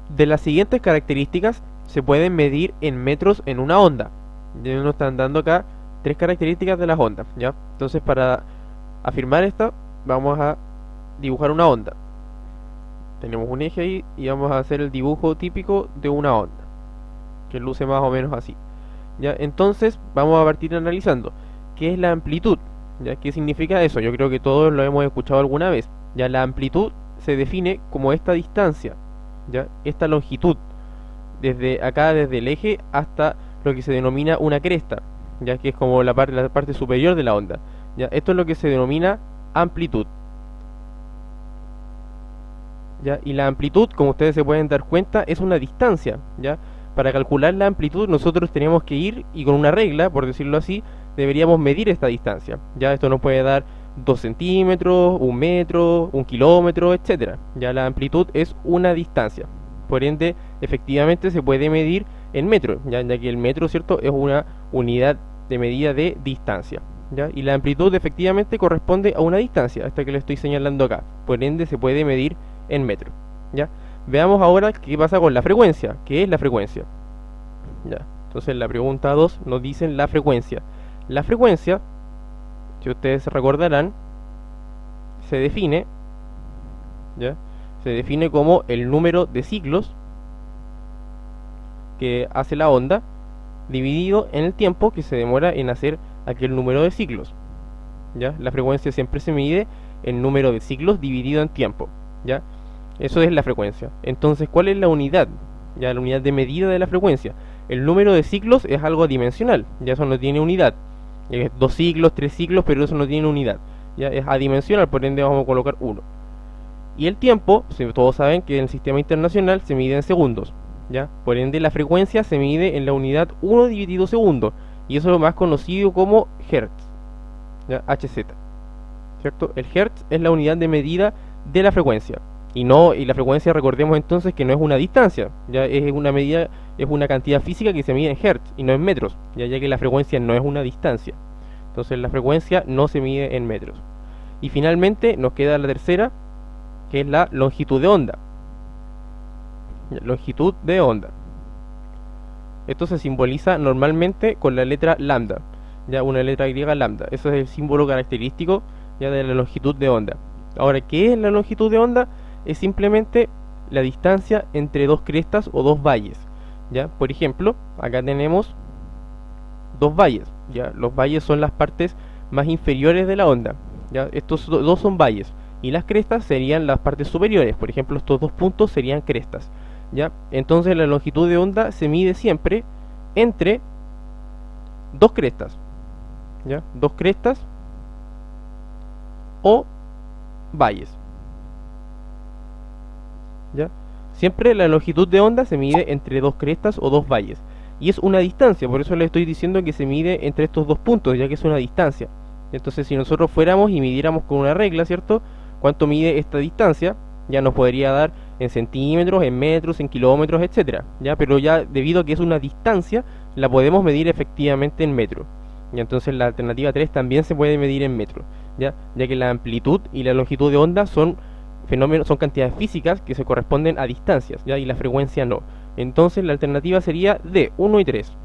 De las siguientes características se pueden medir en metros en una onda. Ya nos están dando acá tres características de las ondas, ¿ya? Entonces, para afirmar esta, vamos a dibujar una onda. Tenemos un eje ahí y vamos a hacer el dibujo típico de una onda, que luce más o menos así. ¿Ya? Entonces, vamos a partir analizando qué es la amplitud. ¿Ya? ¿Qué significa eso? Yo creo que todos lo hemos escuchado alguna vez. Ya la amplitud se define como esta distancia, ¿ya? Esta longitud, desde acá, desde el eje hasta lo que se denomina una cresta, ya que es como la parte superior de la onda. ¿Ya? Esto es lo que se denomina amplitud. ¿Ya? Y la amplitud, como ustedes se pueden dar cuenta, es una distancia, ¿ya? Para calcular la amplitud nosotros tenemos que ir y con una regla, por decirlo así, deberíamos medir esta distancia. Ya esto nos puede dar 2 centímetros, 1 metro, 1 kilómetro, etcétera. Ya la amplitud es una distancia. Por ende, efectivamente se puede medir en metro, ya que el metro, ¿cierto?, es una unidad de medida de distancia. ¿Ya? Y la amplitud efectivamente corresponde a una distancia, esta que le estoy señalando acá. Por ende, se puede medir en metro. ¿Ya? Veamos ahora qué pasa con la frecuencia. ¿Qué es la frecuencia? ¿Ya? Entonces la pregunta 2 nos dice la frecuencia. La frecuencia, si ustedes recordarán, se define, ¿ya? Se define como el número de ciclos que hace la onda dividido en el tiempo que se demora en hacer aquel número de ciclos. ¿Ya? La frecuencia siempre se mide en número de ciclos dividido en tiempo. ¿Ya? Eso es la frecuencia. Entonces, ¿cuál es la unidad? Ya, la unidad de medida de la frecuencia. El número de ciclos es algo adimensional, ya eso no tiene unidad. Es 2 ciclos, 3 ciclos, pero eso no tiene unidad. Ya es adimensional, por ende vamos a colocar 1. Y el tiempo, todos saben que en el sistema internacional se mide en segundos. ¿Ya? Por ende la frecuencia se mide en la unidad 1 dividido segundo. Y eso es lo más conocido como Hertz. ¿Ya? HZ. ¿Cierto? El Hertz es la unidad de medida de la frecuencia. Y la frecuencia, recordemos entonces que no es una distancia, ya es una medida, es una cantidad física que se mide en hertz y no en metros, ya que la frecuencia no es una distancia. Entonces la frecuencia no se mide en metros. Y finalmente nos queda la tercera, que es la longitud de onda. Longitud de onda. Esto se simboliza normalmente con la letra lambda, ya una letra griega lambda. Eso es el símbolo característico ya de la longitud de onda. Ahora, ¿qué es la longitud de onda? Es simplemente la distancia entre dos crestas o dos valles. ¿Ya? Por ejemplo, acá tenemos dos valles. ¿Ya? Los valles son las partes más inferiores de la onda. ¿Ya? Estos dos son valles. Y las crestas serían las partes superiores. Por ejemplo, estos dos puntos serían crestas. ¿Ya? Entonces la longitud de onda se mide siempre entre dos crestas. ¿Ya? Dos crestas o valles. ¿Ya? Siempre la longitud de onda se mide entre dos crestas o dos valles. Y es una distancia, por eso le estoy diciendo que se mide entre estos dos puntos, ya que es una distancia. Entonces, si nosotros fuéramos y midiéramos con una regla, ¿cierto? ¿Cuánto mide esta distancia? Ya nos podría dar en centímetros, en metros, en kilómetros, etcétera. ¿Ya? Pero ya debido a que es una distancia, la podemos medir efectivamente en metros. Y entonces la alternativa 3 también se puede medir en metros, ya que la amplitud y la longitud de onda son fenómenos, son cantidades físicas que se corresponden a distancias, ¿ya? Y la frecuencia no. Entonces la alternativa sería D, 1 y 3.